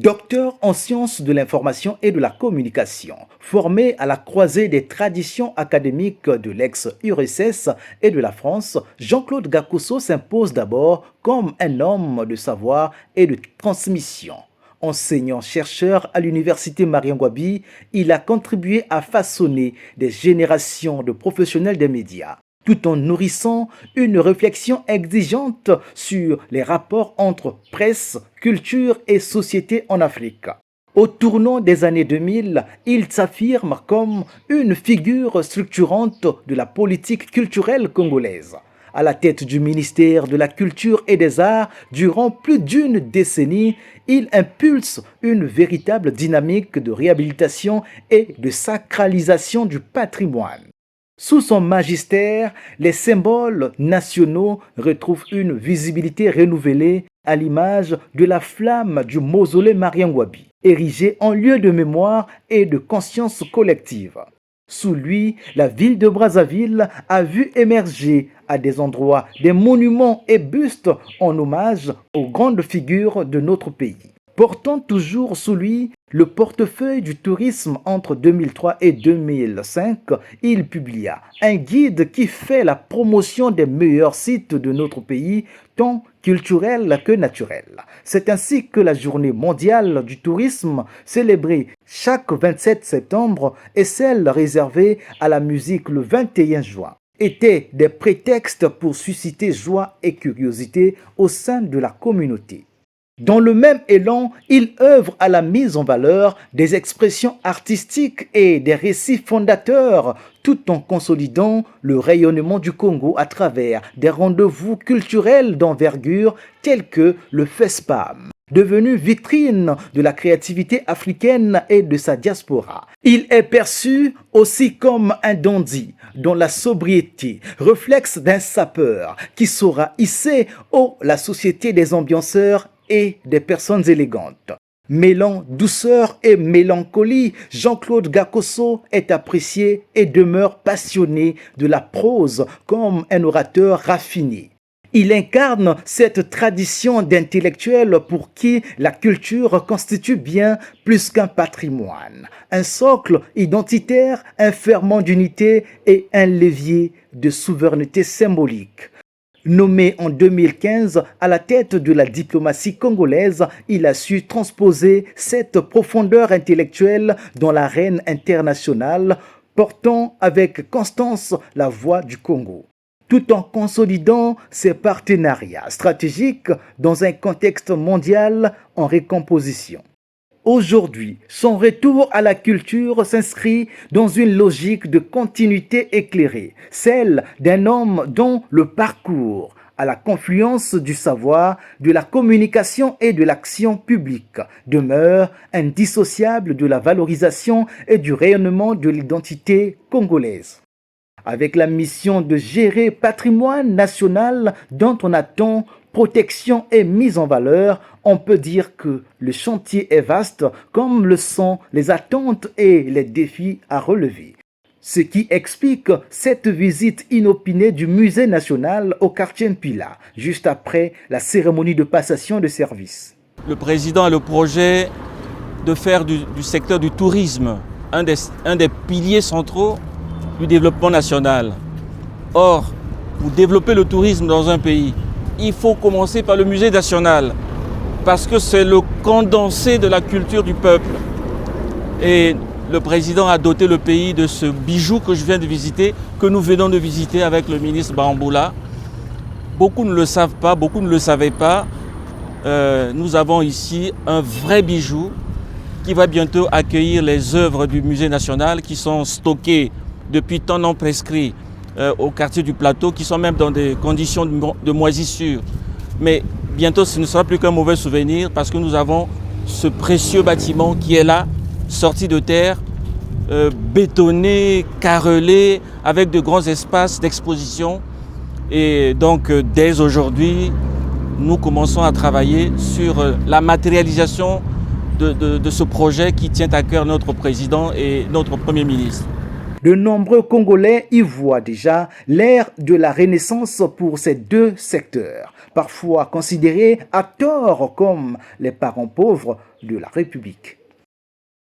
Docteur en sciences de l'information et de la communication, formé à la croisée des traditions académiques de l'ex-URSS et de la France, Jean-Claude Gakoso s'impose d'abord comme un homme de savoir et de transmission. Enseignant-chercheur à l'université Mariangouabi, il a contribué à façonner des générations de professionnels des médias, tout en nourrissant une réflexion exigeante sur les rapports entre presse, culture et société en Afrique. Au tournant des années 2000, il s'affirme comme une figure structurante de la politique culturelle congolaise. À la tête du ministère de la Culture et des Arts, durant plus d'une décennie, il impulse une véritable dynamique de réhabilitation et de sacralisation du patrimoine. Sous son magistère, les symboles nationaux retrouvent une visibilité renouvelée à l'image de la flamme du mausolée Mariangouabi, érigé en lieu de mémoire et de conscience collective. Sous lui, la ville de Brazzaville a vu émerger à des endroits des monuments et bustes en hommage aux grandes figures de notre pays. Portant toujours sous lui le portefeuille du tourisme entre 2003 et 2005, il publia un guide qui fait la promotion des meilleurs sites de notre pays, tant culturels que naturels. C'est ainsi que la journée mondiale du tourisme, célébrée chaque 27 septembre, et celle réservée à la musique le 21 juin, étaient des prétextes pour susciter joie et curiosité au sein de la communauté. Dans le même élan, il œuvre à la mise en valeur des expressions artistiques et des récits fondateurs, tout en consolidant le rayonnement du Congo à travers des rendez-vous culturels d'envergure tels que le FESPAM, devenu vitrine de la créativité africaine et de sa diaspora. Il est perçu aussi comme un dandy, dont la sobriété, réflexe d'un sapeur qui saura hisser haut la société des ambianceurs et des personnes élégantes. Mêlant douceur et mélancolie, Jean-Claude Gakoso est apprécié et demeure passionné de la prose comme un orateur raffiné. Il incarne cette tradition d'intellectuels pour qui la culture constitue bien plus qu'un patrimoine, un socle identitaire, un ferment d'unité et un levier de souveraineté symbolique. Nommé en 2015 à la tête de la diplomatie congolaise, il a su transposer cette profondeur intellectuelle dans l'arène internationale, portant avec constance la voix du Congo, tout en consolidant ses partenariats stratégiques dans un contexte mondial en recomposition. Aujourd'hui, son retour à la culture s'inscrit dans une logique de continuité éclairée, celle d'un homme dont le parcours, à la confluence du savoir, de la communication et de l'action publique, demeure indissociable de la valorisation et du rayonnement de l'identité congolaise. Avec la mission de gérer patrimoine national dont on attend protection et mise en valeur, on peut dire que le chantier est vaste, comme le sont les attentes et les défis à relever. Ce qui explique cette visite inopinée du musée national au quartier Mpila, juste après la cérémonie de passation de service. Le président a le projet de faire du secteur du tourisme un des piliers centraux du développement national. Or, pour développer le tourisme dans un pays, il faut commencer par le musée national, parce que c'est le condensé de la culture du peuple. Et le président a doté le pays de ce bijou que je viens de visiter, que nous venons de visiter avec le ministre Baramboula. Beaucoup ne le savent pas, beaucoup ne le savaient pas. Nous avons ici un vrai bijou qui va bientôt accueillir les œuvres du musée national qui sont stockées depuis tant non prescrits au quartier du Plateau, qui sont même dans des conditions de moisissure. Mais bientôt, ce ne sera plus qu'un mauvais souvenir parce que nous avons ce précieux bâtiment qui est là, sorti de terre, bétonné, carrelé, avec de grands espaces d'exposition. Et donc, dès aujourd'hui, nous commençons à travailler sur la matérialisation de ce projet qui tient à cœur notre président et notre Premier ministre. De nombreux Congolais y voient déjà l'ère de la renaissance pour ces deux secteurs, parfois considérés à tort comme les parents pauvres de la République.